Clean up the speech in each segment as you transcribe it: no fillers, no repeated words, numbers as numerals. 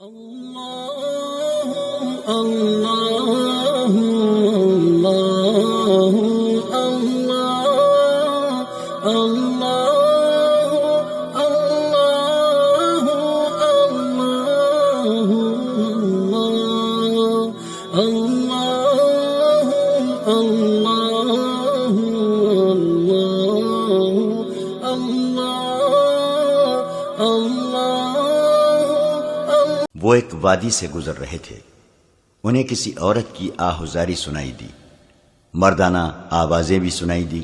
اللہ اللہ اللہ اللہ اللہ وہ ایک وادی سے گزر رہے تھے۔ انہیں کسی عورت کی آہوزاری سنائی دی، مردانہ آوازیں بھی سنائی دی۔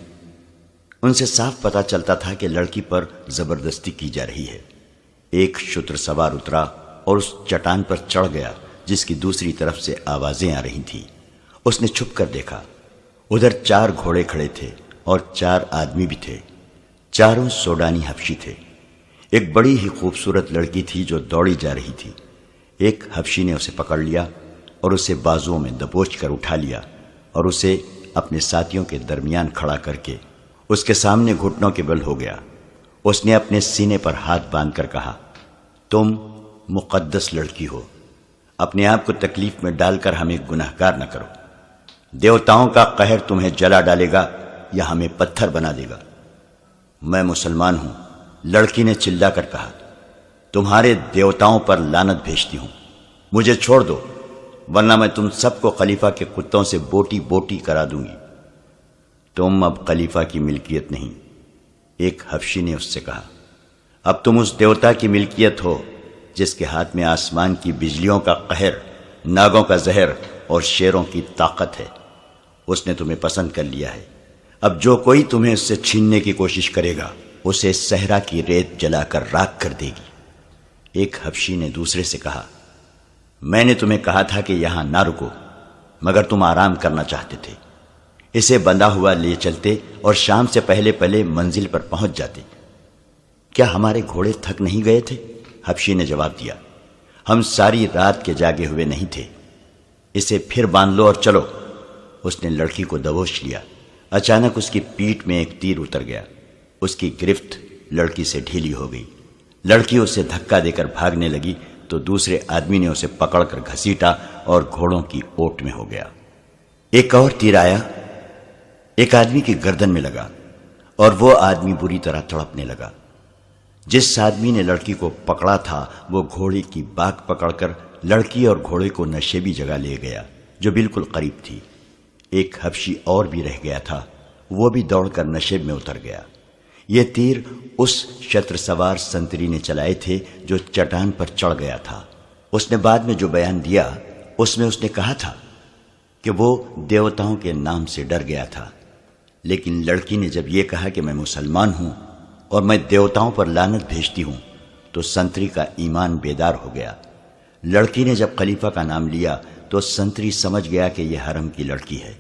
ان سے صاف پتہ چلتا تھا کہ لڑکی پر زبردستی کی جا رہی ہے۔ ایک شتر سوار اترا اور اس چٹان پر چڑھ گیا جس کی دوسری طرف سے آوازیں آ رہی تھیں۔ اس نے چھپ کر دیکھا، ادھر 4 گھوڑے کھڑے تھے اور 4 آدمی بھی تھے، چاروں سوڈانی حبشی تھے۔ ایک بڑی ہی خوبصورت لڑکی تھی جو دوڑی جا رہی تھی۔ ایک حبشی نے اسے پکڑ لیا اور اسے بازوؤں میں دبوچ کر اٹھا لیا اور اسے اپنے ساتھیوں کے درمیان کھڑا کر کے اس کے سامنے گھٹنوں کے بل ہو گیا۔ اس نے اپنے سینے پر ہاتھ باندھ کر کہا، تم مقدس لڑکی ہو، اپنے آپ کو تکلیف میں ڈال کر ہمیں گنہگار نہ کرو۔ دیوتاؤں کا قہر تمہیں جلا ڈالے گا یا ہمیں پتھر بنا دے گا۔ میں مسلمان ہوں، لڑکی نے چلا کر کہا، تمہارے دیوتاؤں پر لعنت بھیجتی ہوں، مجھے چھوڑ دو ورنہ میں تم سب کو خلیفہ کے کتوں سے بوٹی بوٹی کرا دوں گی۔ تم اب خلیفہ کی ملکیت نہیں، ایک حبشی نے اس سے کہا، اب تم اس دیوتا کی ملکیت ہو جس کے ہاتھ میں آسمان کی بجلیوں کا قہر، ناگوں کا زہر اور شیروں کی طاقت ہے۔ اس نے تمہیں پسند کر لیا ہے، اب جو کوئی تمہیں اس سے چھیننے کی کوشش کرے گا اسے صحرا کی ریت جلا کر راکھ کر دے گی۔ ایک حبشی نے دوسرے سے کہا، میں نے تمہیں کہا تھا کہ یہاں نہ رکو مگر تم آرام کرنا چاہتے تھے، اسے بندھا ہوا لے چلتے اور شام سے پہلے پہلے منزل پر پہنچ جاتے۔ کیا ہمارے گھوڑے تھک نہیں گئے تھے؟ حبشی نے جواب دیا، ہم ساری رات کے جاگے ہوئے نہیں تھے، اسے پھر باندھ لو اور چلو۔ اس نے لڑکی کو دبوچ لیا، اچانک اس کی پیٹھ میں ایک تیر اتر گیا، اس کی گرفت لڑکی سے ڈھیلی ہو گئی۔ لڑکی اسے دھکا دے کر بھاگنے لگی تو دوسرے آدمی نے اسے پکڑ کر گھسیٹا اور گھوڑوں کی اوٹ میں ہو گیا۔ ایک اور تیر آیا، ایک آدمی کی گردن میں لگا اور وہ آدمی بری طرح تڑپنے لگا۔ جس آدمی نے لڑکی کو پکڑا تھا وہ گھوڑے کی باک پکڑ کر لڑکی اور گھوڑے کو نشیبی جگہ لے گیا جو بالکل قریب تھی۔ ایک حبشی اور بھی رہ گیا تھا، وہ بھی دوڑ کر نشیب میں اتر گیا۔ یہ تیر اس شتر سوار سنتری نے چلائے تھے جو چٹان پر چڑھ گیا تھا۔ اس نے بعد میں جو بیان دیا اس میں اس نے کہا تھا کہ وہ دیوتاؤں کے نام سے ڈر گیا تھا، لیکن لڑکی نے جب یہ کہا کہ میں مسلمان ہوں اور میں دیوتاؤں پر لعنت بھیجتی ہوں تو سنتری کا ایمان بیدار ہو گیا۔ لڑکی نے جب خلیفہ کا نام لیا تو سنتری سمجھ گیا کہ یہ حرم کی لڑکی ہے۔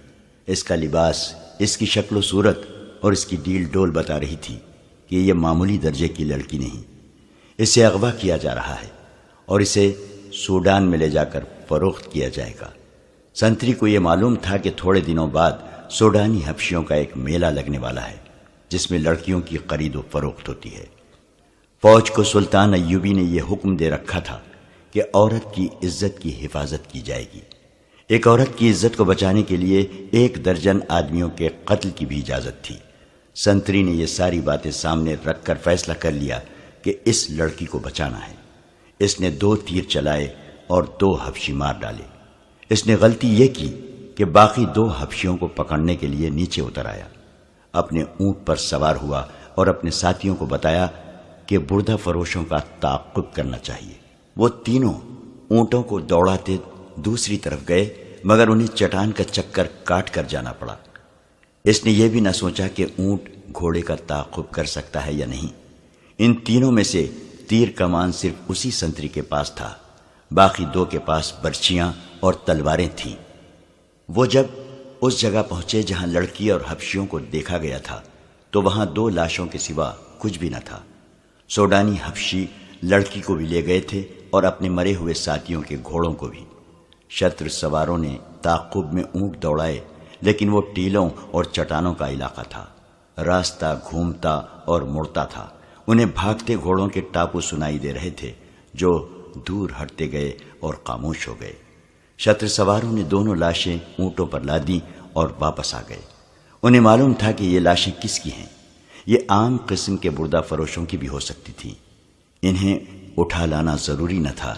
اس کا لباس، اس کی شکل و صورت اور اس کی ڈیل ڈول بتا رہی تھی کہ یہ معمولی درجے کی لڑکی نہیں، اسے اغوا کیا جا رہا ہے اور اسے سوڈان میں لے جا کر فروخت کیا جائے گا۔ سنتری کو یہ معلوم تھا کہ تھوڑے دنوں بعد سوڈانی حبشیوں کا ایک میلہ لگنے والا ہے جس میں لڑکیوں کی خرید و فروخت ہوتی ہے۔ فوج کو سلطان ایوبی نے یہ حکم دے رکھا تھا کہ عورت کی عزت کی حفاظت کی جائے گی۔ ایک عورت کی عزت کو بچانے کے لیے 1 درجن آدمیوں کے قتل کی بھی اجازت تھی۔ سنتری نے یہ ساری باتیں سامنے رکھ کر فیصلہ کر لیا کہ اس لڑکی کو بچانا ہے۔ اس نے 2 تیر چلائے اور 2 حبشی مار ڈالے۔ اس نے غلطی یہ کی کہ باقی 2 حبشیوں کو پکڑنے کے لیے نیچے اتر آیا، اپنے اونٹ پر سوار ہوا اور اپنے ساتھیوں کو بتایا کہ بردہ فروشوں کا تعاقب کرنا چاہیے۔ وہ تینوں اونٹوں کو دوڑاتے دوسری طرف گئے مگر انہیں چٹان کا چکر کاٹ کر جانا پڑا۔ اس نے یہ بھی نہ سوچا کہ اونٹ گھوڑے کا تعاقب کر سکتا ہے یا نہیں۔ ان تینوں میں سے تیر کمان صرف اسی سنتری کے پاس تھا، باقی 2 کے پاس برچیاں اور تلواریں تھیں۔ وہ جب اس جگہ پہنچے جہاں لڑکی اور حبشیوں کو دیکھا گیا تھا تو وہاں 2 لاشوں کے سوا کچھ بھی نہ تھا۔ سوڈانی حبشی لڑکی کو بھی لے گئے تھے اور اپنے مرے ہوئے ساتھیوں کے گھوڑوں کو بھی۔ شتر سواروں نے تعاقب میں اونٹ دوڑائے لیکن وہ ٹیلوں اور چٹانوں کا علاقہ تھا، راستہ گھومتا اور مڑتا تھا۔ انہیں بھاگتے گھوڑوں کے ٹاپو سنائی دے رہے تھے جو دور ہٹتے گئے اور خاموش ہو گئے۔ شتر سواروں نے دونوں لاشیں اونٹوں پر لادیں اور واپس آ گئے۔ انہیں معلوم تھا کہ یہ لاشیں کس کی ہیں۔ یہ عام قسم کے بردہ فروشوں کی بھی ہو سکتی تھیں۔ انہیں اٹھا لانا ضروری نہ تھا،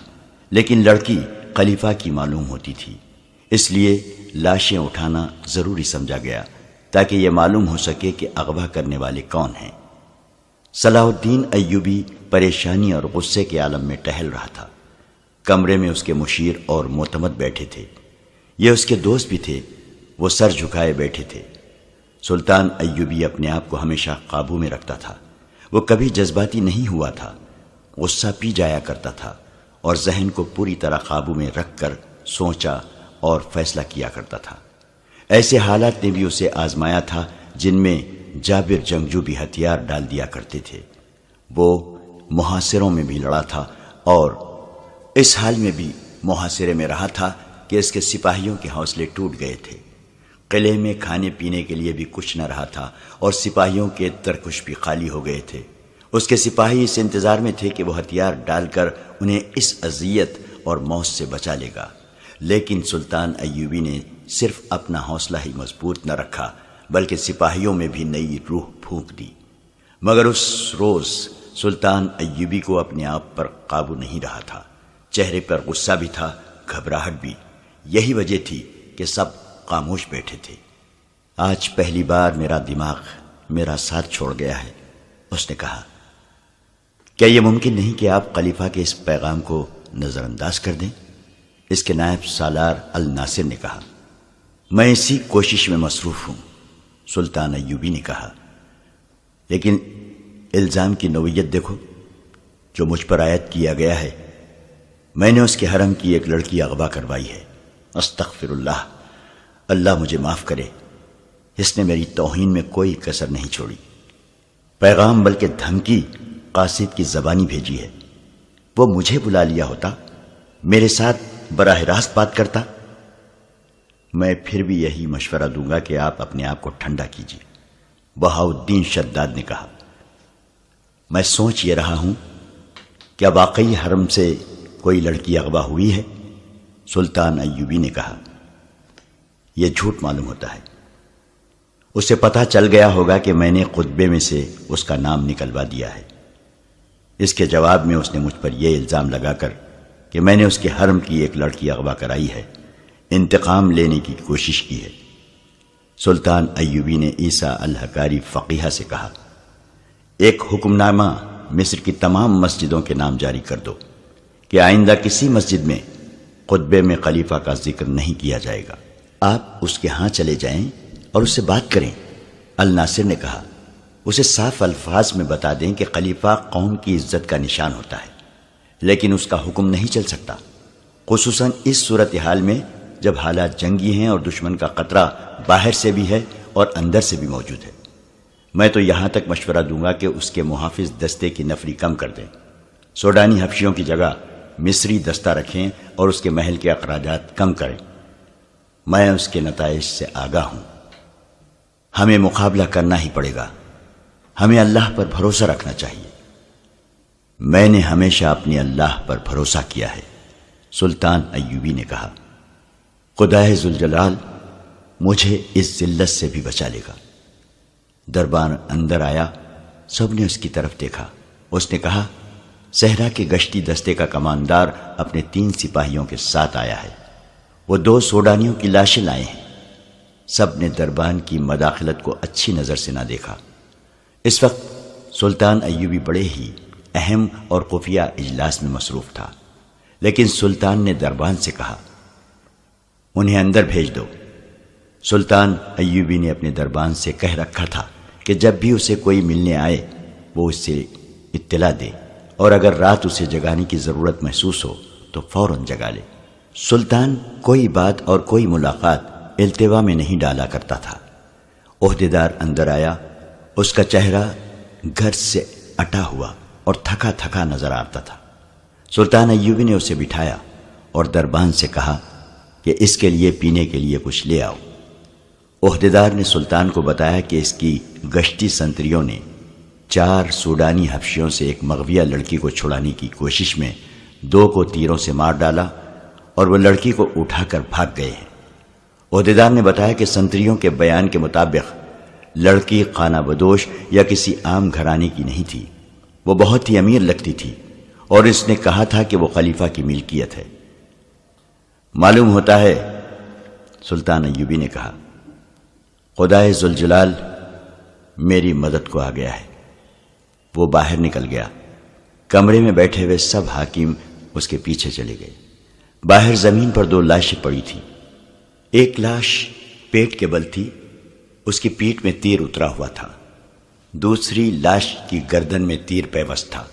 لیکن لڑکی خلیفہ کی معلوم ہوتی تھی، اس لیے لاشیں اٹھانا ضروری سمجھا گیا تاکہ یہ معلوم ہو سکے کہ اغوا کرنے والے کون ہیں۔ صلاح الدین ایوبی پریشانی اور غصے کے عالم میں ٹہل رہا تھا۔ کمرے میں اس کے مشیر اور معتمد بیٹھے تھے، یہ اس کے دوست بھی تھے۔ وہ سر جھکائے بیٹھے تھے۔ سلطان ایوبی اپنے آپ کو ہمیشہ قابو میں رکھتا تھا۔ وہ کبھی جذباتی نہیں ہوا تھا، غصہ پی جایا کرتا تھا اور ذہن کو پوری طرح قابو میں رکھ کر سوچا اور فیصلہ کیا کرتا تھا۔ ایسے حالات نے بھی اسے آزمایا تھا جن میں جابر جنگجو بھی ہتھیار ڈال دیا کرتے تھے۔ وہ محاصروں میں بھی لڑا تھا اور اس حال میں بھی محاصرے میں رہا تھا کہ اس کے سپاہیوں کے حوصلے ٹوٹ گئے تھے۔ قلعے میں کھانے پینے کے لیے بھی کچھ نہ رہا تھا اور سپاہیوں کے ترکش بھی خالی ہو گئے تھے۔ اس کے سپاہی اس انتظار میں تھے کہ وہ ہتھیار ڈال کر انہیں اس اذیت اور موت سے بچا لے گا، لیکن سلطان ایوبی نے صرف اپنا حوصلہ ہی مضبوط نہ رکھا بلکہ سپاہیوں میں بھی نئی روح پھونک دی۔ مگر اس روز سلطان ایوبی کو اپنے آپ پر قابو نہیں رہا تھا۔ چہرے پر غصہ بھی تھا، گھبراہٹ بھی۔ یہی وجہ تھی کہ سب خاموش بیٹھے تھے۔ آج پہلی بار میرا دماغ میرا ساتھ چھوڑ گیا ہے، اس نے کہا۔ کیا یہ ممکن نہیں کہ آپ خلیفہ کے اس پیغام کو نظر انداز کر دیں؟ اس کے نائب سالار الناصر نے کہا۔ میں اسی کوشش میں مصروف ہوں، سلطان ایوبی نے کہا، لیکن الزام کی نوعیت دیکھو جو مجھ پر عائد کیا گیا ہے۔ میں نے اس کے حرم کی ایک لڑکی اغوا کروائی ہے۔ استغفر اللہ، اللہ مجھے معاف کرے، اس نے میری توہین میں کوئی کسر نہیں چھوڑی۔ پیغام بلکہ دھمکی قاصد کی زبانی بھیجی ہے۔ وہ مجھے بلا لیا ہوتا، میرے ساتھ براہ راست بات کرتا۔ میں پھر بھی یہی مشورہ دوں گا کہ آپ اپنے آپ کو ٹھنڈا کیجیے، بہاؤالدین شداد نے کہا۔ میں سوچ یہ رہا ہوں، کیا واقعی حرم سے کوئی لڑکی اغوا ہوئی ہے؟ سلطان ایوبی نے کہا۔ یہ جھوٹ معلوم ہوتا ہے، اسے پتہ چل گیا ہوگا کہ میں نے خطبے میں سے اس کا نام نکلوا دیا ہے۔ اس کے جواب میں اس نے مجھ پر یہ الزام لگا کر کہ میں نے اس کے حرم کی ایک لڑکی اغوا کرائی ہے، انتقام لینے کی کوشش کی ہے۔ سلطان ایوبی نے عیسیٰ الحکاری فقیہ سے کہا، ایک حکم نامہ مصر کی تمام مسجدوں کے نام جاری کر دو کہ آئندہ کسی مسجد میں خطبے میں خلیفہ کا ذکر نہیں کیا جائے گا۔ آپ اس کے ہاں چلے جائیں اور اس سے بات کریں، الناصر نے کہا۔ اسے صاف الفاظ میں بتا دیں کہ خلیفہ قوم کی عزت کا نشان ہوتا ہے، لیکن اس کا حکم نہیں چل سکتا، خصوصاً اس صورتحال میں جب حالات جنگی ہیں اور دشمن کا خطرہ باہر سے بھی ہے اور اندر سے بھی موجود ہے۔ میں تو یہاں تک مشورہ دوں گا کہ اس کے محافظ دستے کی نفری کم کر دیں، سوڈانی حبشیوں کی جگہ مصری دستہ رکھیں اور اس کے محل کے اخراجات کم کریں۔ میں اس کے نتائج سے آگاہ ہوں۔ ہمیں مقابلہ کرنا ہی پڑے گا، ہمیں اللہ پر بھروسہ رکھنا چاہیے۔ میں نے ہمیشہ اپنے اللہ پر بھروسہ کیا ہے، سلطان ایوبی نے کہا۔ خدائے ذوالجلال مجھے اس ذلت سے بھی بچا لے گا۔ دربار اندر آیا، سب نے اس کی طرف دیکھا۔ اس نے کہا، صحرا کے گشتی دستے کا کماندار اپنے 3 سپاہیوں کے ساتھ آیا ہے، وہ 2 سوڈانیوں کی لاشیں لائے ہیں۔ سب نے دربان کی مداخلت کو اچھی نظر سے نہ دیکھا۔ اس وقت سلطان ایوبی بڑے ہی اہم اور خفیہ اجلاس میں مصروف تھا، لیکن سلطان نے دربان سے کہا، انہیں اندر بھیج دو۔ سلطان ایوبی نے اپنے دربان سے کہہ رکھا تھا کہ جب بھی اسے کوئی ملنے آئے وہ اس سے اطلاع دے، اور اگر رات اسے جگانے کی ضرورت محسوس ہو تو فوراً جگا لے۔ سلطان کوئی بات اور کوئی ملاقات التوا میں نہیں ڈالا کرتا تھا۔ عہدیدار اندر آیا، اس کا چہرہ گھر سے اٹا ہوا اور تھکا تھکا نظر آتا تھا۔ سلطان ایوبی نے اسے بٹھایا اور دربان سے کہا کہ اس کے لیے پینے کے لیے کچھ لے آؤ۔ عہدیدار نے سلطان کو بتایا کہ اس کی گشتی سنتریوں نے 4 سوڈانی حبشیوں سے ایک مغویہ لڑکی کو چھڑانے کی کوشش میں 2 کو تیروں سے مار ڈالا اور وہ لڑکی کو اٹھا کر بھاگ گئے ہیں۔ عہدیدار نے بتایا کہ سنتریوں کے بیان کے مطابق لڑکی خانہ بدوش یا کسی عام گھرانے کی نہیں تھی، وہ بہت ہی امیر لگتی تھی اور اس نے کہا تھا کہ وہ خلیفہ کی ملکیت ہے۔ معلوم ہوتا ہے، سلطان ایوبی نے کہا، خدائے ذوالجلال میری مدد کو آ گیا ہے۔ وہ باہر نکل گیا۔ کمرے میں بیٹھے ہوئے سب حاکم اس کے پیچھے چلے گئے۔ باہر زمین پر 2 لاشیں پڑی تھیں۔ ایک لاش پیٹ کے بل تھی، اس کی پیٹھ میں تیر اترا ہوا تھا۔ دوسری لاش کی گردن میں تیر پیوست تھا۔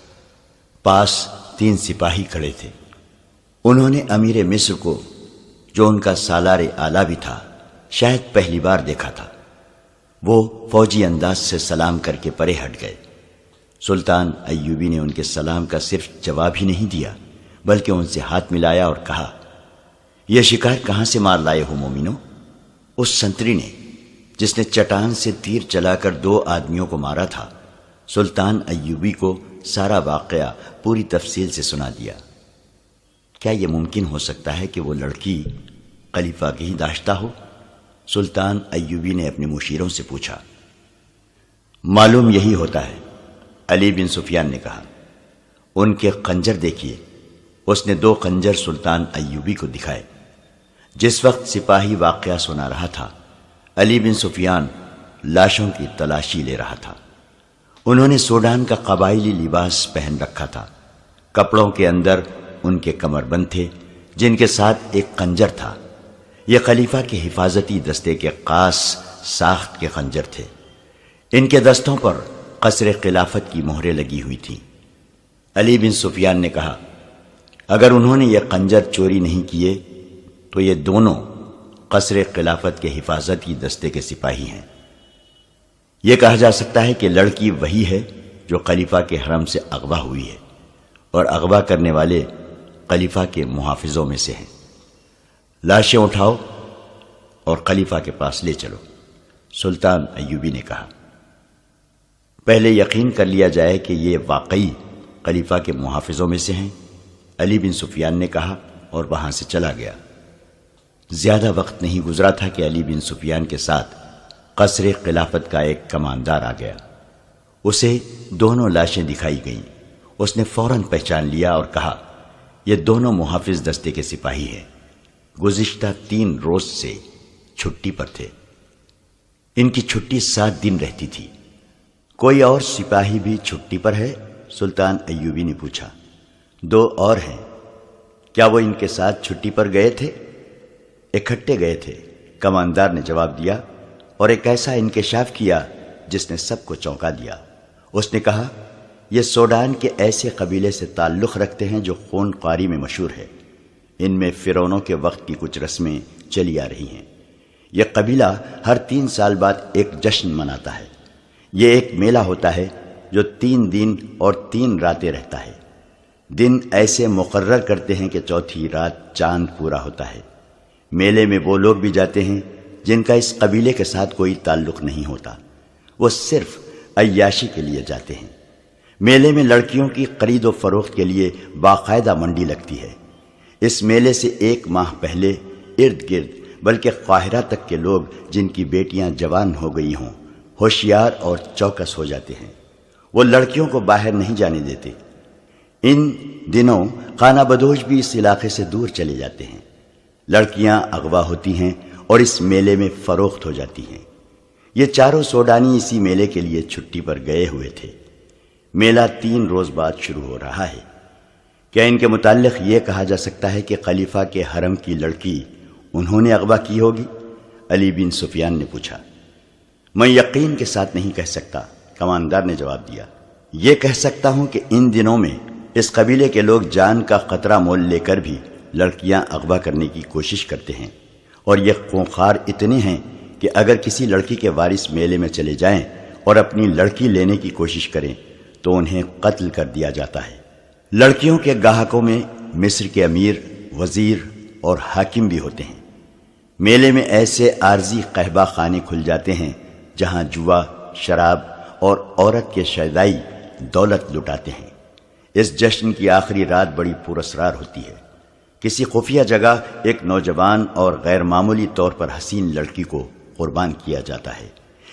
پاس 3 سپاہی کھڑے تھے۔ انہوں نے امیر مصر کو، جو ان کا سالار اعلیٰ بھی تھا، شاید پہلی بار دیکھا تھا۔ وہ فوجی انداز سے سلام کر کے پرے ہٹ گئے۔ سلطان ایوبی نے ان کے سلام کا صرف جواب ہی نہیں دیا، بلکہ ان سے ہاتھ ملایا اور کہا، یہ شکار کہاں سے مار لائے ہو مومنو؟ اس سنتری نے جس نے چٹان سے تیر چلا کر 2 آدمیوں کو مارا تھا، سلطان ایوبی کو سارا واقعہ پوری تفصیل سے سنا دیا۔ کیا یہ ممکن ہو سکتا ہے کہ وہ لڑکی خلیفہ کی ہی داشتہ ہو؟ سلطان ایوبی نے اپنے مشیروں سے پوچھا۔ معلوم یہی ہوتا ہے، علی بن سفیان نے کہا۔ ان کے خنجر دیکھیے۔ اس نے 2 خنجر سلطان ایوبی کو دکھائے۔ جس وقت سپاہی واقعہ سنا رہا تھا، علی بن سفیان لاشوں کی تلاشی لے رہا تھا۔ انہوں نے سوڈان کا قبائلی لباس پہن رکھا تھا۔ کپڑوں کے اندر ان کے کمر بند تھے، جن کے ساتھ ایک خنجر تھا۔ یہ خلیفہ کے حفاظتی دستے کے خاص ساخت کے خنجر تھے۔ ان کے دستوں پر قصر خلافت کی مہریں لگی ہوئی تھیں۔ علی بن سفیان نے کہا، اگر انہوں نے یہ خنجر چوری نہیں کیے تو یہ دونوں قصر خلافت کے حفاظتی دستے کے سپاہی ہیں۔ یہ کہا جا سکتا ہے کہ لڑکی وہی ہے جو خلیفہ کے حرم سے اغوا ہوئی ہے، اور اغوا کرنے والے خلیفہ کے محافظوں میں سے ہیں۔ لاشیں اٹھاؤ اور خلیفہ کے پاس لے چلو، سلطان ایوبی نے کہا۔ پہلے یقین کر لیا جائے کہ یہ واقعی خلیفہ کے محافظوں میں سے ہیں، علی بن سفیان نے کہا، اور وہاں سے چلا گیا۔ زیادہ وقت نہیں گزرا تھا کہ علی بن سفیان کے ساتھ قصر خلافت کا ایک کماندار آ گیا۔ اسے دونوں لاشیں دکھائی گئیں۔ اس نے فوراً پہچان لیا اور کہا، یہ دونوں محافظ دستے کے سپاہی ہیں، گزشتہ 3 روز سے چھٹی پر تھے۔ ان کی چھٹی 7 دن رہتی تھی۔ کوئی اور سپاہی بھی چھٹی پر ہے؟ سلطان ایوبی نے پوچھا۔ 2 اور ہیں۔ کیا وہ ان کے ساتھ چھٹی پر گئے تھے؟ اکٹھے گئے تھے، کماندار نے جواب دیا، اور ایک ایسا انکشاف کیا جس نے سب کو چونکا دیا۔ اس نے کہا، یہ سوڈان کے ایسے قبیلے سے تعلق رکھتے ہیں جو خون خواری میں مشہور ہے۔ ان میں فرعونوں کے وقت کی کچھ رسمیں چلی آ رہی ہیں۔ یہ قبیلہ ہر 3 سال بعد ایک جشن مناتا ہے۔ یہ ایک میلہ ہوتا ہے جو 3 دن اور 3 راتیں رہتا ہے۔ دن ایسے مقرر کرتے ہیں کہ چوتھی رات چاند پورا ہوتا ہے۔ میلے میں وہ لوگ بھی جاتے ہیں جن کا اس قبیلے کے ساتھ کوئی تعلق نہیں ہوتا، وہ صرف عیاشی کے لیے جاتے ہیں۔ میلے میں لڑکیوں کی خرید و فروخت کے لیے باقاعدہ منڈی لگتی ہے۔ اس میلے سے 1 ماہ پہلے ارد گرد بلکہ قاہرہ تک کے لوگ جن کی بیٹیاں جوان ہو گئی ہوں ہوشیار اور چوکس ہو جاتے ہیں۔ وہ لڑکیوں کو باہر نہیں جانے دیتے۔ ان دنوں خانہ بدوش بھی اس علاقے سے دور چلے جاتے ہیں۔ لڑکیاں اغوا ہوتی ہیں اور اس میلے میں فروخت ہو جاتی ہیں۔ یہ چاروں سوڈانی اسی میلے کے لیے چھٹی پر گئے ہوئے تھے۔ میلہ 3 روز بعد شروع ہو رہا ہے۔ کیا ان کے متعلق یہ کہا جا سکتا ہے کہ خلیفہ کے حرم کی لڑکی انہوں نے اغوا کی ہوگی؟ علی بن سفیان نے پوچھا۔ میں یقین کے ساتھ نہیں کہہ سکتا، کماندار نے جواب دیا۔ یہ کہہ سکتا ہوں کہ ان دنوں میں اس قبیلے کے لوگ جان کا خطرہ مول لے کر بھی لڑکیاں اغوا کرنے کی کوشش کرتے ہیں، اور یہ خونخوار اتنے ہیں کہ اگر کسی لڑکی کے وارث میلے میں چلے جائیں اور اپنی لڑکی لینے کی کوشش کریں تو انہیں قتل کر دیا جاتا ہے۔ لڑکیوں کے گاہکوں میں مصر کے امیر، وزیر اور حاکم بھی ہوتے ہیں۔ میلے میں ایسے عارضی قہبہ خانے کھل جاتے ہیں جہاں جوا، شراب اور عورت کے شیدائی دولت لٹاتے ہیں۔ اس جشن کی آخری رات بڑی پراسرار ہوتی ہے۔ کسی خفیہ جگہ ایک نوجوان اور غیر معمولی طور پر حسین لڑکی کو قربان کیا جاتا ہے۔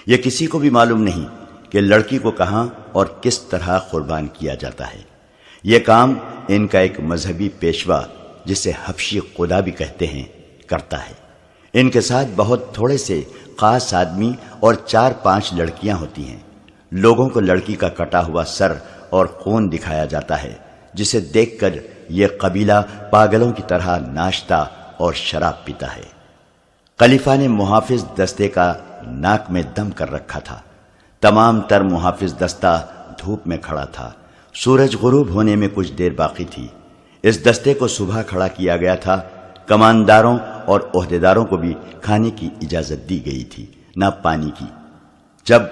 یہ کسی کو بھی معلوم نہیں کہ لڑکی کو کہاں اور کس طرح قربان کیا جاتا ہے۔ یہ کام ان کا ایک مذہبی پیشوا، جسے حبشی خدا بھی کہتے ہیں، کرتا ہے۔ ان کے ساتھ بہت تھوڑے سے خاص آدمی اور 4-5 لڑکیاں ہوتی ہیں۔ لوگوں کو لڑکی کا کٹا ہوا سر اور خون دکھایا جاتا ہے، جسے دیکھ کر یہ قبیلہ پاگلوں کی طرح ناشتہ اور شراب پیتا ہے۔ خلیفہ نے محافظ دستے کا ناک میں دم کر رکھا تھا۔ تمام تر محافظ دستہ دھوپ میں کھڑا تھا۔ سورج غروب ہونے میں کچھ دیر باقی تھی۔ اس دستے کو صبح کھڑا کیا گیا تھا۔ کمانداروں اور عہدیداروں کو بھی کھانے کی اجازت دی گئی تھی، نہ پانی کی۔ جب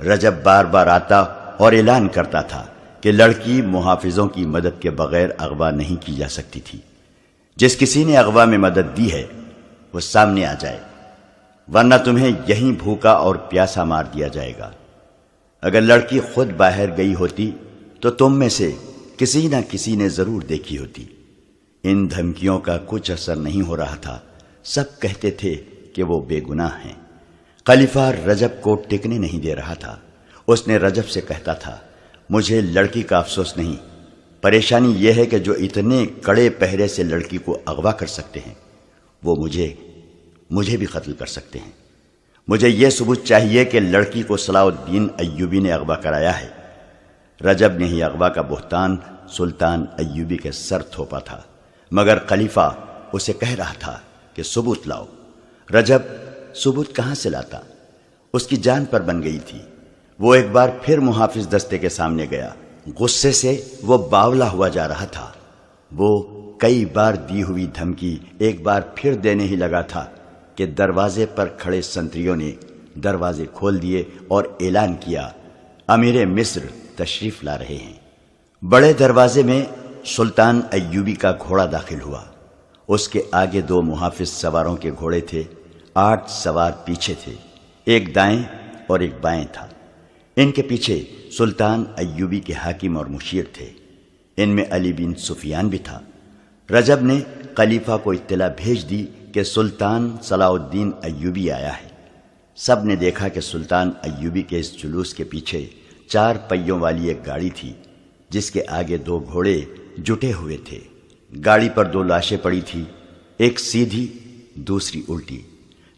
رجب بار بار آتا اور اعلان کرتا تھا کہ لڑکی محافظوں کی مدد کے بغیر اغوا نہیں کی جا سکتی تھی۔ جس کسی نے اغوا میں مدد دی ہے وہ سامنے آ جائے، ورنہ تمہیں یہیں بھوکا اور پیاسا مار دیا جائے گا۔ اگر لڑکی خود باہر گئی ہوتی تو تم میں سے کسی نہ کسی نے ضرور دیکھی ہوتی۔ ان دھمکیوں کا کچھ اثر نہیں ہو رہا تھا۔ سب کہتے تھے کہ وہ بے گناہ ہیں۔ خلیفہ رجب کو ٹکنے نہیں دے رہا تھا۔ اس نے رجب سے کہتا تھا، مجھے لڑکی کا افسوس نہیں، پریشانی یہ ہے کہ جو اتنے کڑے پہرے سے لڑکی کو اغوا کر سکتے ہیں وہ مجھے بھی قتل کر سکتے ہیں۔ مجھے یہ ثبوت چاہیے کہ لڑکی کو صلاح الدین ایوبی نے اغوا کرایا ہے۔ رجب نے ہی اغوا کا بہتان سلطان ایوبی کے سر تھوپا تھا، مگر خلیفہ اسے کہہ رہا تھا کہ ثبوت لاؤ۔ رجب ثبوت کہاں سے لاتا؟ اس کی جان پر بن گئی تھی۔ وہ ایک بار پھر محافظ دستے کے سامنے گیا۔ غصے سے وہ باولا ہوا جا رہا تھا۔ وہ کئی بار دی ہوئی دھمکی ایک بار پھر دینے ہی لگا تھا کہ دروازے پر کھڑے سنتریوں نے دروازے کھول دیے اور اعلان کیا، امیر مصر تشریف لا رہے ہیں۔ بڑے دروازے میں سلطان ایوبی کا گھوڑا داخل ہوا۔ اس کے آگے 2 محافظ سواروں کے گھوڑے تھے، 8 سوار پیچھے تھے، ایک دائیں اور ایک بائیں تھا۔ ان کے پیچھے سلطان ایوبی کے حاکم اور مشیر تھے۔ ان میں علی بن سفیان بھی تھا۔ رجب نے خلیفہ کو اطلاع بھیج دی کہ سلطان صلاح الدین ایوبی آیا ہے۔ سب نے دیکھا کہ سلطان ایوبی کے اس جلوس کے پیچھے 4 پہیوں والی ایک گاڑی تھی، جس کے آگے 2 گھوڑے جٹے ہوئے تھے۔ گاڑی پر 2 لاشیں پڑی تھی، ایک سیدھی دوسری الٹی۔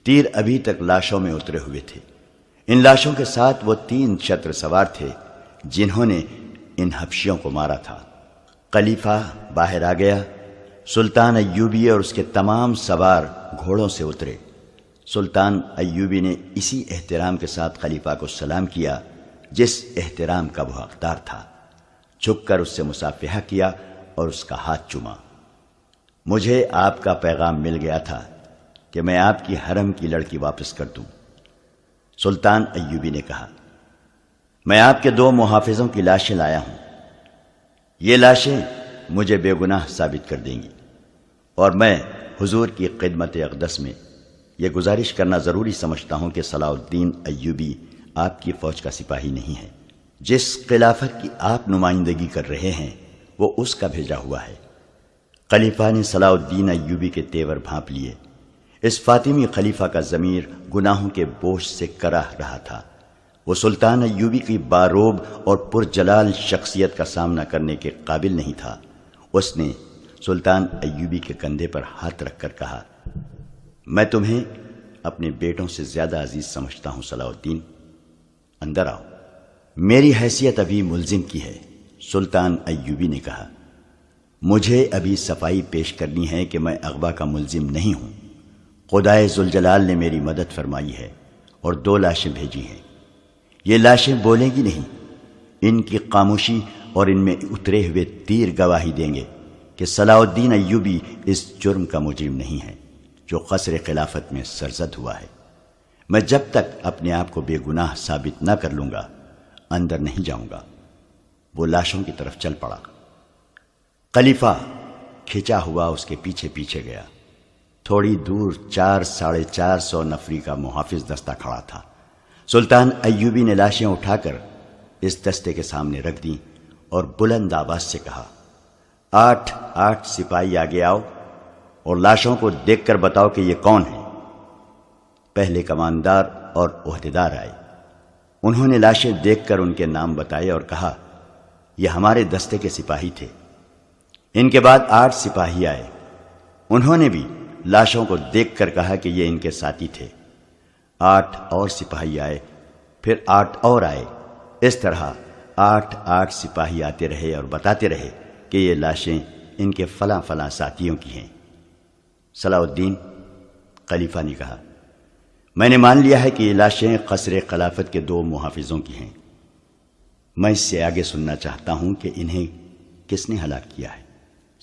تیر ابھی تک لاشوں میں اترے ہوئے تھے۔ ان لاشوں کے ساتھ وہ 3 چتر سوار تھے جنہوں نے ان حبشیوں کو مارا تھا۔ خلیفہ باہر آ گیا۔ سلطان ایوبی اور اس کے تمام سوار گھوڑوں سے اترے۔ سلطان ایوبی نے اسی احترام کے ساتھ خلیفہ کو سلام کیا جس احترام کا وہ حقدار تھا۔ جھک کر اس سے مصافحہ کیا اور اس کا ہاتھ چوما۔ مجھے آپ کا پیغام مل گیا تھا کہ میں آپ کی حرم کی لڑکی واپس کر دوں۔ سلطان ایوبی نے کہا، میں آپ کے 2 محافظوں کی لاشیں لایا ہوں۔ یہ لاشیں مجھے بے گناہ ثابت کر دیں گی، اور میں حضور کی خدمت اقدس میں یہ گزارش کرنا ضروری سمجھتا ہوں کہ صلاح الدین ایوبی آپ کی فوج کا سپاہی نہیں ہے۔ جس خلافت کی آپ نمائندگی کر رہے ہیں وہ اس کا بھیجا ہوا ہے۔ خلیفہ نے صلاح الدین ایوبی کے تیور بھانپ لیے۔ اس فاطمی خلیفہ کا ضمیر گناہوں کے بوجھ سے کراہ رہا تھا۔ وہ سلطان ایوبی کی باروب اور پرجلال شخصیت کا سامنا کرنے کے قابل نہیں تھا۔ اس نے سلطان ایوبی کے کندھے پر ہاتھ رکھ کر کہا، میں تمہیں اپنے بیٹوں سے زیادہ عزیز سمجھتا ہوں صلاح الدین، اندر آؤ۔ میری حیثیت ابھی ملزم کی ہے۔ سلطان ایوبی نے کہا، مجھے ابھی صفائی پیش کرنی ہے کہ میں اغوا کا ملزم نہیں ہوں۔ خدائے ذوالجلال نے میری مدد فرمائی ہے اور 2 لاشیں بھیجی ہیں۔ یہ لاشیں بولیں گی نہیں، ان کی خاموشی اور ان میں اترے ہوئے تیر گواہی دیں گے کہ صلاح الدین ایوبی اس جرم کا مجرم نہیں ہے جو قصر خلافت میں سرزد ہوا ہے۔ میں جب تک اپنے آپ کو بے گناہ ثابت نہ کر لوں گا اندر نہیں جاؤں گا۔ وہ لاشوں کی طرف چل پڑا۔ خلیفہ کھچا ہوا اس کے پیچھے پیچھے گیا۔ تھوڑی دور 400-450 نفری کا محافظ دستہ کھڑا تھا۔ سلطان ایوبی نے لاشیں اٹھا کر اس دستے کے سامنے رکھ دیں اور بلند آواز سے کہا، 8 سپاہی آگے آؤ اور لاشوں کو دیکھ کر بتاؤ کہ یہ کون ہے۔ پہلے کماندار اور عہدیدار آئے۔ انہوں نے لاشیں دیکھ کر ان کے نام بتائے اور کہا، یہ ہمارے دستے کے سپاہی تھے۔ ان کے بعد 8 سپاہی آئے۔ انہوں نے بھی لاشوں کو دیکھ کر کہا کہ یہ ان کے ساتھی تھے۔ 8 اور سپاہی آئے، پھر 8 اور آئے۔ اس طرح 8 سپاہی آتے رہے اور بتاتے رہے کہ یہ لاشیں ان کے فلاں فلاں ساتھیوں کی ہیں۔ صلاح الدین خلیفہ نے کہا، میں نے مان لیا ہے کہ یہ لاشیں قصر خلافت کے 2 محافظوں کی ہیں۔ میں اس سے آگے سننا چاہتا ہوں کہ انہیں کس نے ہلاک کیا ہے۔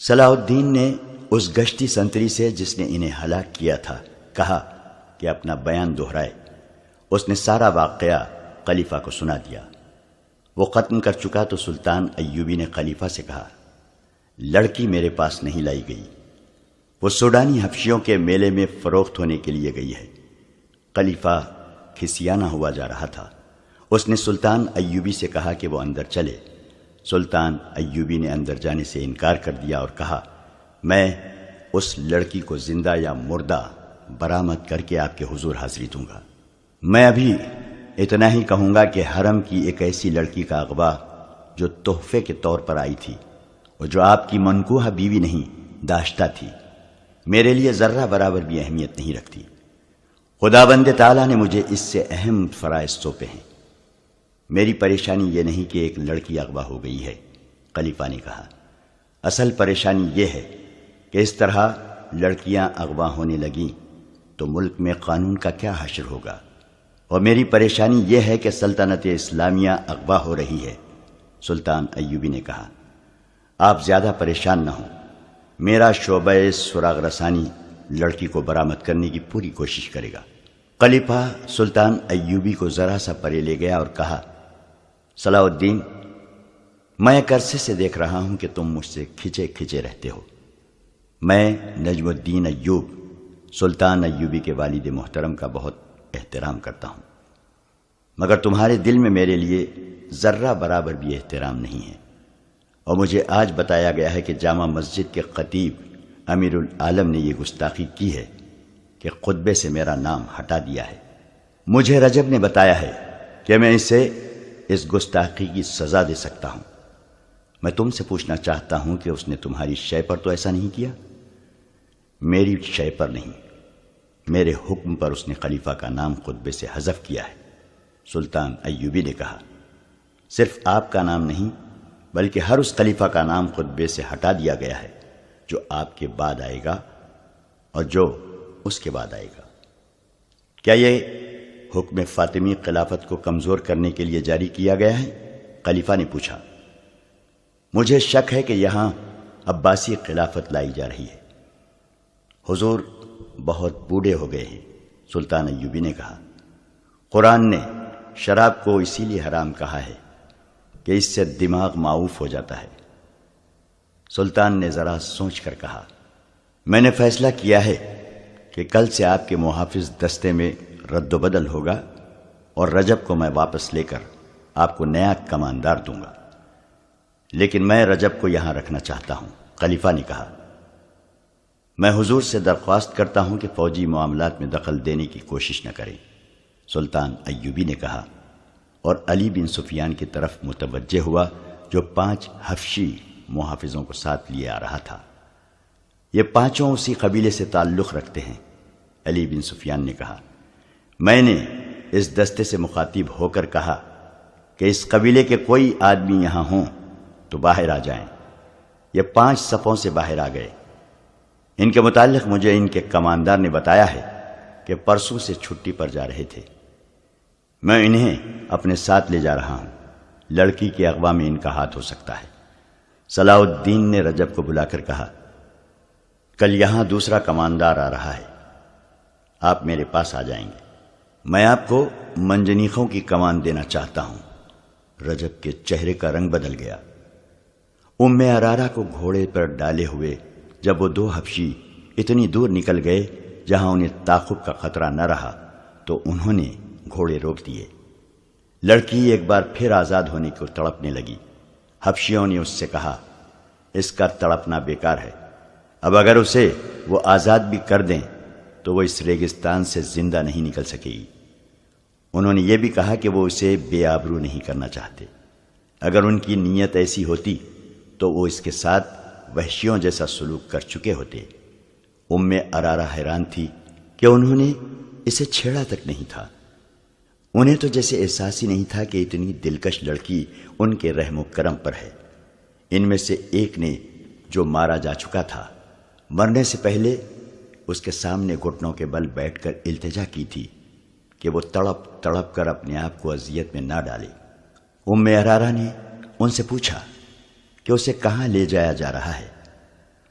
صلاح الدین نے اس گشتی سنتری سے جس نے انہیں ہلاک کیا تھا کہا کہ اپنا بیان دہرائے۔ اس نے سارا واقعہ خلیفہ کو سنا دیا۔ وہ ختم کر چکا تو سلطان ایوبی نے خلیفہ سے کہا، لڑکی میرے پاس نہیں لائی گئی، وہ سوڈانی حبشیوں کے میلے میں فروخت ہونے کے لیے گئی ہے۔ خلیفہ کھسیانہ ہوا جا رہا تھا۔ اس نے سلطان ایوبی سے کہا کہ وہ اندر چلے۔ سلطان ایوبی نے اندر جانے سے انکار کر دیا اور کہا، میں اس لڑکی کو زندہ یا مردہ برآمد کر کے آپ کے حضور حاضری دوں گا۔ میں ابھی اتنا ہی کہوں گا کہ حرم کی ایک ایسی لڑکی کا اغوا جو تحفے کے طور پر آئی تھی اور جو آپ کی منکوحہ بیوی نہیں داشتہ تھی، میرے لیے ذرہ برابر بھی اہمیت نہیں رکھتی۔ خداوند تعالیٰ نے مجھے اس سے اہم فرائض سونپے ہیں۔ میری پریشانی یہ نہیں کہ ایک لڑکی اغوا ہو گئی ہے، خلیفہ نے کہا، اصل پریشانی یہ ہے کہ اس طرح لڑکیاں اغوا ہونے لگیں تو ملک میں قانون کا کیا حشر ہوگا، اور میری پریشانی یہ ہے کہ سلطنت اسلامیہ اغوا ہو رہی ہے۔ سلطان ایوبی نے کہا، آپ زیادہ پریشان نہ ہوں، میرا شعبہ سراغ رسانی لڑکی کو برآمد کرنے کی پوری کوشش کرے گا۔ خلیفہ سلطان ایوبی کو ذرا سا پرے لے گیا اور کہا، صلاح الدین، میں ایک عرصے سے دیکھ رہا ہوں کہ تم مجھ سے کھچے کھچے رہتے ہو۔ میں نجم الدین ایوب سلطان ایوبی کے والد محترم کا بہت احترام کرتا ہوں، مگر تمہارے دل میں میرے لیے ذرہ برابر بھی احترام نہیں ہے، اور مجھے آج بتایا گیا ہے کہ جامع مسجد کے خطیب امیر العالم نے یہ گستاخی کی ہے کہ خطبے سے میرا نام ہٹا دیا ہے۔ مجھے رجب نے بتایا ہے کہ میں اسے اس گستاخی کی سزا دے سکتا ہوں۔ میں تم سے پوچھنا چاہتا ہوں کہ اس نے تمہاری شے پر تو ایسا نہیں کیا؟ میری شے پر نہیں، میرے حکم پر اس نے خلیفہ کا نام خطبے سے حذف کیا ہے۔ سلطان ایوبی نے کہا، صرف آپ کا نام نہیں بلکہ ہر اس خلیفہ کا نام خطبے سے ہٹا دیا گیا ہے جو آپ کے بعد آئے گا اور جو اس کے بعد آئے گا۔ کیا یہ حکم فاطمی خلافت کو کمزور کرنے کے لیے جاری کیا گیا ہے؟ خلیفہ نے پوچھا۔ مجھے شک ہے کہ یہاں عباسی خلافت لائی جا رہی ہے۔ حضور بہت بوڑھے ہو گئے ہیں، سلطان ایوبی نے کہا۔ قرآن نے شراب کو اسی لیے حرام کہا ہے کہ اس سے دماغ معوف ہو جاتا ہے۔ سلطان نے ذرا سوچ کر کہا، میں نے فیصلہ کیا ہے کہ کل سے آپ کے محافظ دستے میں رد و بدل ہوگا اور رجب کو میں واپس لے کر آپ کو نیا کماندار دوں گا، لیکن میں رجب کو یہاں رکھنا چاہتا ہوں۔ خلیفہ نے کہا، میں حضور سے درخواست کرتا ہوں کہ فوجی معاملات میں دخل دینے کی کوشش نہ کریں۔ سلطان ایوبی نے کہا اور علی بن سفیان کی طرف متوجہ ہوا جو 5 حبشی محافظوں کو ساتھ لیے آ رہا تھا۔ یہ 5 اسی قبیلے سے تعلق رکھتے ہیں۔ علی بن سفیان نے کہا، میں نے اس دستے سے مخاطب ہو کر کہا کہ اس قبیلے کے کوئی آدمی یہاں ہوں تو باہر آ جائیں۔ یہ 5 صفوں سے باہر آ گئے۔ ان کے متعلق مجھے ان کے کماندار نے بتایا ہے کہ پرسوں سے چھٹی پر جا رہے تھے۔ میں انہیں اپنے ساتھ لے جا رہا ہوں، لڑکی کے اغوا میں ان کا ہاتھ ہو سکتا ہے۔ صلاح الدین نے رجب کو بلا کر کہا، کل یہاں دوسرا کماندار آ رہا ہے، آپ میرے پاس آ جائیں گے۔ میں آپ کو منجنیقوں کی کمان دینا چاہتا ہوں۔ رجب کے چہرے کا رنگ بدل گیا۔ ام ارارہ کو گھوڑے پر ڈالے ہوئے جب وہ 2 حبشی اتنی دور نکل گئے جہاں انہیں تعاقب کا خطرہ نہ رہا تو انہوں نے گھوڑے روک دیے۔ لڑکی ایک بار پھر آزاد ہونے کو تڑپنے لگی۔ حبشیوں نے اس سے کہا، اس کا تڑپنا بیکار ہے، اب اگر اسے وہ آزاد بھی کر دیں تو وہ اس ریگستان سے زندہ نہیں نکل سکے گی۔ انہوں نے یہ بھی کہا کہ وہ اسے بے آبرو نہیں کرنا چاہتے، اگر ان کی نیت ایسی ہوتی تو وہ اس کے ساتھ وحشیوں جیسا سلوک کر چکے ہوتے۔ ارارہ حیران تھی کہ انہوں نے اسے چھیڑا تک نہیں تھا۔ انہیں تو جیسے احساس ہی نہیں تھا کہ اتنی دلکش لڑکی ان کے رحم و کرم پر ہے۔ ان میں سے ایک نے جو مارا جا چکا تھا، مرنے سے پہلے اس کے سامنے گھٹنوں کے بل بیٹھ کر التجا کی تھی کہ وہ تڑپ تڑپ کر اپنے آپ کو اذیت میں نہ ڈالے۔ ارارہ نے ان سے پوچھا کہ اسے کہاں لے جایا جا رہا ہے،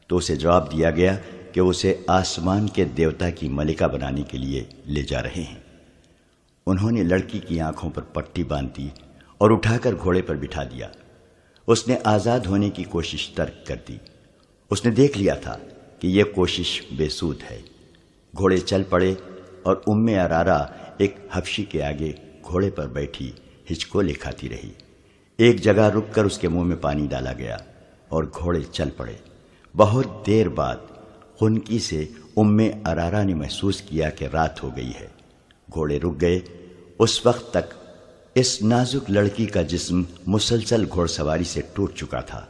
تو اسے جواب دیا گیا کہ اسے آسمان کے دیوتا کی ملکہ بنانے کے لیے لے جا رہے ہیں۔ انہوں نے لڑکی کی آنکھوں پر پٹی باندھ دی اور اٹھا کر گھوڑے پر بٹھا دیا۔ اس نے آزاد ہونے کی کوشش ترک کر دی۔ اس نے دیکھ لیا تھا کہ یہ کوشش بے سود ہے۔ گھوڑے چل پڑے اور ارارہ ایک حبشی کے آگے گھوڑے پر بیٹھی ہچکولے کھاتی رہی۔ ایک جگہ رک کر اس کے منہ میں پانی ڈالا گیا اور گھوڑے چل پڑے۔ بہت دیر بعد خنکی سے ارارہ نے محسوس کیا کہ رات ہو گئی ہے۔ گھوڑے رک گئے۔ اس وقت تک اس نازک لڑکی کا جسم مسلسل گھوڑ سواری سے ٹوٹ چکا تھا۔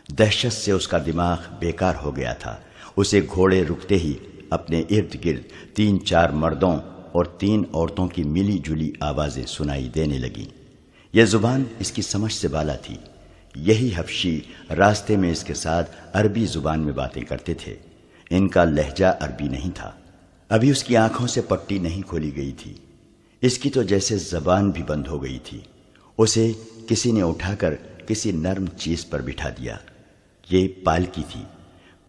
دہشت سے اس کا دماغ بیکار ہو گیا تھا۔ اسے گھوڑے رکتے ہی اپنے ارد گرد 3-4 مردوں اور 3 عورتوں کی ملی جلی آوازیں سنائی دینے لگیں۔ یہ زبان اس کی سمجھ سے بالا تھی۔ یہی حبشی راستے میں اس کے ساتھ عربی زبان میں باتیں کرتے تھے۔ ان کا لہجہ عربی نہیں تھا۔ ابھی اس کی آنکھوں سے پٹی نہیں کھولی گئی تھی۔ اس کی تو جیسے زبان بھی بند ہو گئی تھی۔ اسے کسی نے اٹھا کر کسی نرم چیز پر بٹھا دیا۔ یہ پالکی تھی۔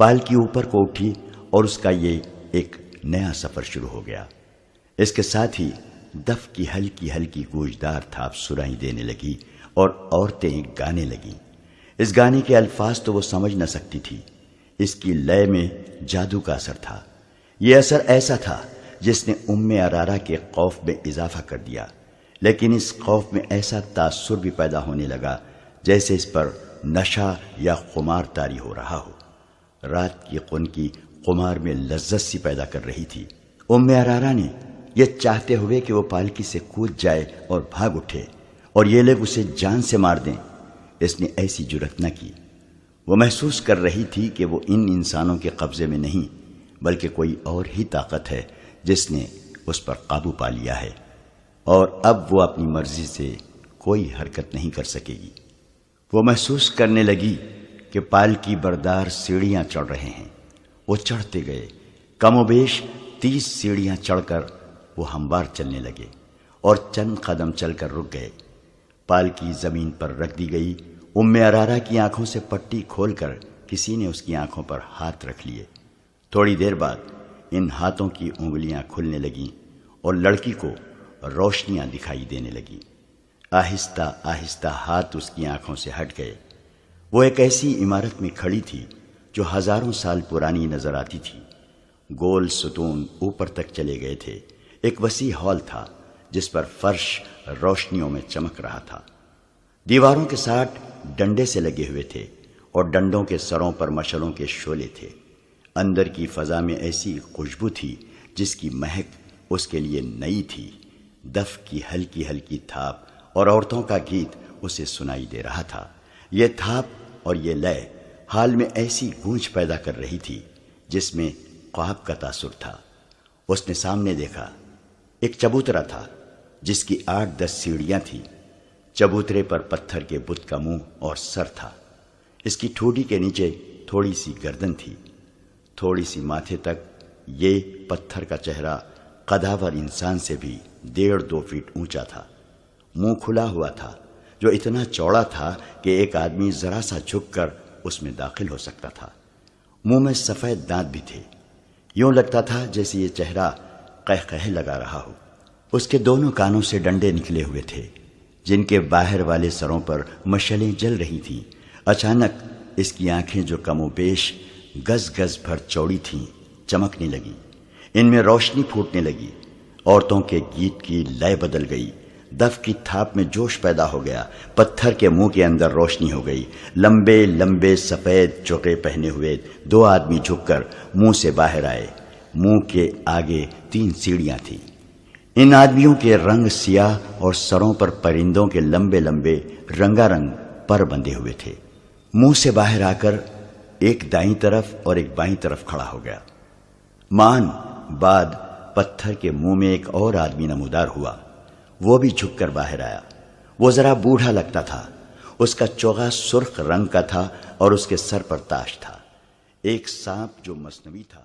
پالکی اوپر کو اٹھی اور اس کا یہ ایک نیا سفر شروع ہو گیا۔ اس کے ساتھ ہی دف کی ہلکی ہلکی گوجدار تھاپ سنائی دینے لگی اور عورتیں گانے لگیں۔ اس گانے کے الفاظ تو وہ سمجھ نہ سکتی تھی۔ اس کی لے میں جادو کا اثر تھا۔ یہ اثر ایسا تھا جس نے ارارہ کے خوف میں اضافہ کر دیا، لیکن اس خوف میں ایسا تاثر بھی پیدا ہونے لگا جیسے اس پر نشہ یا خمار طاری ہو رہا ہو۔ رات کی خنکی خمار میں لذت سی پیدا کر رہی تھی۔ ارارہ نے یہ چاہتے ہوئے کہ وہ پالکی سے کود جائے اور بھاگ اٹھے اور یہ لوگ اسے جان سے مار دیں، اس نے ایسی جرأت نہ کی۔ وہ محسوس کر رہی تھی کہ وہ ان انسانوں کے قبضے میں نہیں بلکہ کوئی اور ہی طاقت ہے جس نے اس پر قابو پا لیا ہے، اور اب وہ اپنی مرضی سے کوئی حرکت نہیں کر سکے گی۔ وہ محسوس کرنے لگی کہ پالکی بردار سیڑھیاں چڑھ رہے ہیں۔ وہ چڑھتے گئے۔ کم و بیش 30 سیڑھیاں چڑھ کر وہ ہموار چلنے لگے اور چند قدم چل کر رک گئے۔ پالکی زمین پر رکھ دی گئی۔ ارارہ کی آنکھوں سے پٹی کھول کر کسی نے اس کی آنکھوں پر ہاتھ رکھ لیے۔ تھوڑی دیر بعد ان ہاتھوں کی انگلیاں کھلنے لگیں اور لڑکی کو روشنیاں دکھائی دینے لگیں۔ آہستہ آہستہ ہاتھ اس کی آنکھوں سے ہٹ گئے۔ وہ ایک ایسی عمارت میں کھڑی تھی جو ہزاروں سال پرانی نظر آتی تھی۔ گول ستون اوپر تک چلے گئے تھے۔ ایک وسیع ہال تھا جس پر فرش روشنیوں میں چمک رہا تھا۔ دیواروں کے ساتھ ڈنڈے سے لگے ہوئے تھے اور ڈنڈوں کے سروں پر مشلوں کے شعلے تھے۔ اندر کی فضا میں ایسی خوشبو تھی جس کی مہک اس کے لیے نئی تھی۔ دف کی ہلکی ہلکی تھاپ اور عورتوں کا گیت اسے سنائی دے رہا تھا۔ یہ تھاپ اور یہ لے حال میں ایسی گونج پیدا کر رہی تھی جس میں خواب کا تاثر تھا۔ اس نے سامنے دیکھا، ایک چبوترا تھا جس کی 8-10 سیڑھیاں تھیں۔ چبوترے پر پتھر کے بت کا منہ اور سر تھا۔ اس کی ٹھوڈی کے نیچے تھوڑی سی گردن تھی۔ تھوڑی سی ماتھے تک یہ پتھر کا چہرہ قداور انسان سے بھی 1.5-2 فٹ اونچا تھا۔ منہ کھلا ہوا تھا جو اتنا چوڑا تھا کہ ایک آدمی ذرا سا جھک کر اس میں داخل ہو سکتا تھا۔ منہ میں سفید دانت بھی تھے۔ یوں لگتا تھا جیسے یہ چہرہ قہقہے لگا رہا ہو۔ اس کے دونوں کانوں سے ڈنڈے نکلے ہوئے تھے جن کے باہر والے سروں پر مشعلیں جل رہی تھیں۔ اچانک اس کی آنکھیں جو کم و بیش گز گز بھر چوڑی تھیں چمکنے لگیں۔ ان میں روشنی پھوٹنے لگی۔ عورتوں کے گیت کی لے بدل گئی۔ دف کی تھاپ میں جوش پیدا ہو گیا، پتھر کے منہ کے اندر روشنی ہو گئی۔ لمبے لمبے سفید چوکے پہنے ہوئے 2 آدمی جھک کر منہ سے باہر آئے۔ منہ کے آگے 3 سیڑھیاں تھیں۔ ان آدمیوں کے رنگ سیاہ اور سروں پر پرندوں کے لمبے لمبے رنگا رنگ پر بندھے ہوئے تھے۔ منہ سے باہر آ کر ایک دائیں طرف اور ایک بائیں طرف کھڑا ہو گیا۔ مان بعد پتھر کے منہ میں ایک اور آدمی نمودار ہوا، وہ بھی جھک کر باہر آیا۔ وہ ذرا بوڑھا لگتا تھا، اس کا چوغا سرخ رنگ کا تھا اور اس کے سر پر تاج تھا، ایک سانپ جو مصنوعی تھا۔